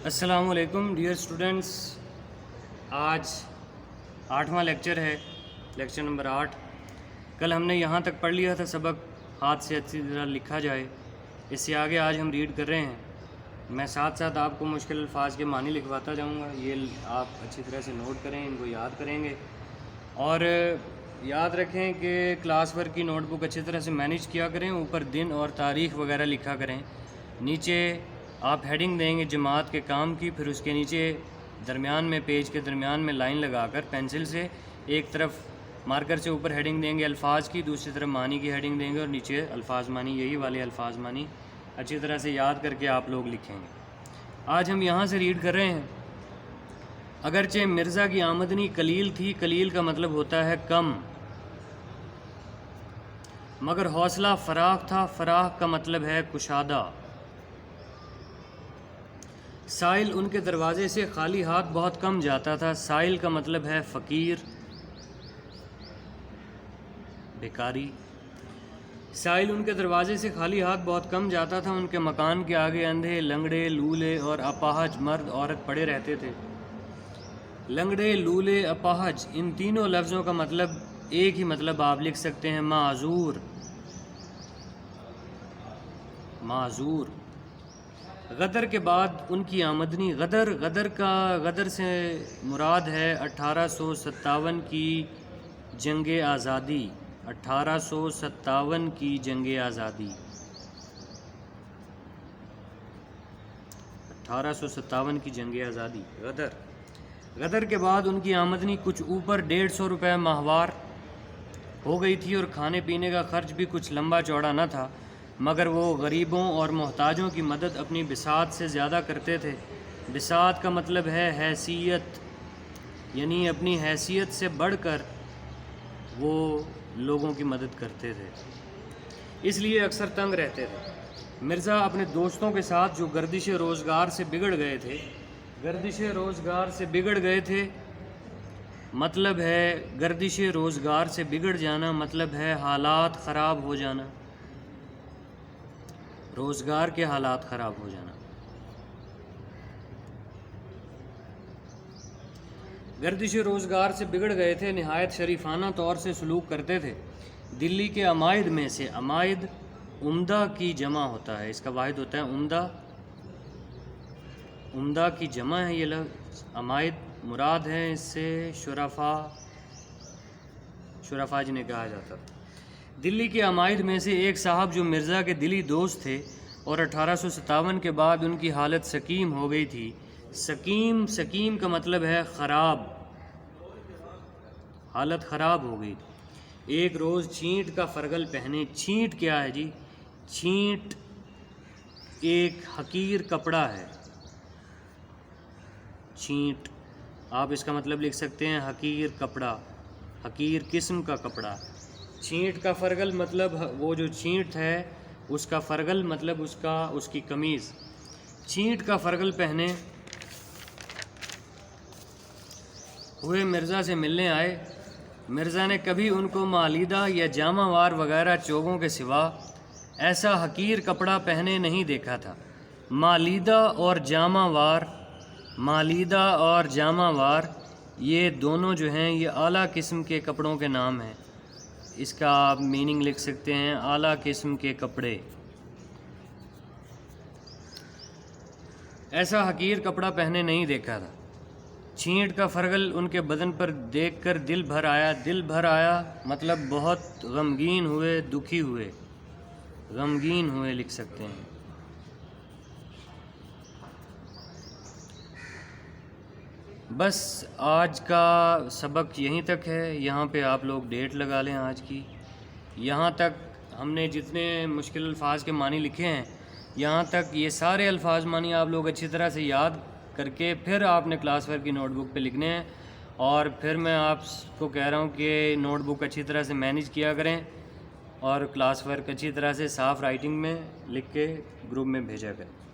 السلام علیکم dear students, آج 8واں لیکچر ہے، لیکچر نمبر 8۔ کل ہم نے یہاں تک پڑھ لیا تھا سبق ہاتھ سے اچھی طرح لکھا جائے۔ اس سے آگے آج ہم ریڈ کر رہے ہیں۔ میں ساتھ ساتھ آپ کو مشکل الفاظ کے معنی لکھواتا جاؤں گا، یہ آپ اچھی طرح سے نوٹ کریں، ان کو یاد کریں گے، اور یاد رکھیں کہ کلاس ورک کی نوٹ بک اچھی طرح سے مینیج کیا کریں۔ اوپر دن اور تاریخ وغیرہ لکھا کریں، نیچے آپ ہیڈنگ دیں گے جماعت کے کام کی، پھر اس کے نیچے درمیان میں پیج کے درمیان میں لائن لگا کر پینسل سے ایک طرف مارکر سے اوپر ہیڈنگ دیں گے الفاظ کی، دوسری طرف معنی کی ہیڈنگ دیں گے، اور نیچے الفاظ معنی، یہی والے الفاظ معنی اچھی طرح سے یاد کر کے آپ لوگ لکھیں گے۔ آج ہم یہاں سے ریڈ کر رہے ہیں۔ اگرچہ مرزا کی آمدنی قلیل تھی، قلیل کا مطلب ہوتا ہے کم، مگر حوصلہ فراخ تھا، فراخ کا مطلب ہے کشادہ۔ سائل ان کے دروازے سے خالی ہاتھ بہت کم جاتا تھا، سائل کا مطلب ہے فقیر، بیکاری۔ سائل ان کے دروازے سے خالی ہاتھ بہت کم جاتا تھا، ان کے مکان کے آگے اندھے، لنگڑے، لولے اور اپاہج مرد عورت پڑے رہتے تھے۔ لنگڑے، لولے، اپاہج، ان تینوں لفظوں کا مطلب ایک ہی مطلب آپ لکھ سکتے ہیں، معذور، معذور۔ غدر کے بعد ان کی آمدنی، غدر سے مراد ہے 1857 کی جنگ آزادی، 1857 کی جنگ آزادی، 1857 کی جنگ آزادی، غدر کے بعد ان کی آمدنی کچھ اوپر 150 روپے ماہوار ہو گئی تھی، اور کھانے پینے کا خرچ بھی کچھ لمبا چوڑا نہ تھا، مگر وہ غریبوں اور محتاجوں کی مدد اپنی بساط سے زیادہ کرتے تھے۔ بساط کا مطلب ہے حیثیت، یعنی اپنی حیثیت سے بڑھ کر وہ لوگوں کی مدد کرتے تھے، اس لیے اکثر تنگ رہتے تھے۔ مرزا اپنے دوستوں کے ساتھ جو گردش روزگار سے بگڑ گئے تھے، گردش روزگار سے بگڑ گئے تھے مطلب ہے گردش روزگار سے بگڑ جانا، مطلب ہے حالات خراب ہو جانا، روزگار کے حالات خراب ہو جانا۔ گردش روزگار سے بگڑ گئے تھے، نہایت شریفانہ طور سے سلوک کرتے تھے۔ دلی کے عمائد میں سے، عمائد عمدہ کی جمع ہوتا ہے، اس کا واحد ہوتا ہے عمدہ، عمدہ کی جمع ہے یہ لفظ، عمائد مراد ہے اس سے شرفاء جنہیں کہا جاتا تھا۔ دلی کے عمائد میں سے ایک صاحب جو مرزا کے دلی دوست تھے، اور 1857 کے بعد ان کی حالت سقیم ہو گئی تھی۔ سقیم کا مطلب ہے خراب، حالت خراب ہو گئی تھی۔ ایک روز چھینٹ کا فرگل پہنے، چھینٹ کیا ہے جی؟ چھینٹ ایک حقیر کپڑا ہے، چھینٹ آپ اس کا مطلب لکھ سکتے ہیں حقیر کپڑا، حقیر قسم کا کپڑا۔ چھینٹ کا فرگل مطلب وہ جو چھینٹ ہے اس کا فرگل مطلب اس کی قمیض۔ چھینٹ کا فرگل پہنے ہوئے مرزا سے ملنے آئے۔ مرزا نے کبھی ان کو مالیدہ یا جامہ وار وغیرہ چوگوں کے سوا ایسا حقیر کپڑا پہنے نہیں دیکھا تھا۔ مالیدہ اور جامہ وار یہ دونوں جو ہیں یہ اعلیٰ قسم کے کپڑوں کے نام ہیں، اس کا آپ میننگ لکھ سکتے ہیں اعلیٰ قسم کے کپڑے۔ ایسا حقیر کپڑا پہنے نہیں دیکھا تھا۔ چھینٹ کا فرگل ان کے بدن پر دیکھ کر دل بھر آیا مطلب بہت غمگین ہوئے، دکھی ہوئے، غمگین ہوئے لکھ سکتے ہیں۔ بس آج کا سبق یہیں تک ہے، یہاں پہ آپ لوگ ڈیٹ لگا لیں آج کی۔ یہاں تک ہم نے جتنے مشکل الفاظ کے معنی لکھے ہیں، یہاں تک یہ سارے الفاظ معنی آپ لوگ اچھی طرح سے یاد کر کے پھر آپ نے کلاس ورک کی نوٹ بک پہ لکھنے ہیں، اور پھر میں آپ کو کہہ رہا ہوں کہ نوٹ بک اچھی طرح سے مینیج کیا کریں، اور کلاس ورک اچھی طرح سے صاف رائٹنگ میں لکھ کے گروپ میں بھیجا کریں۔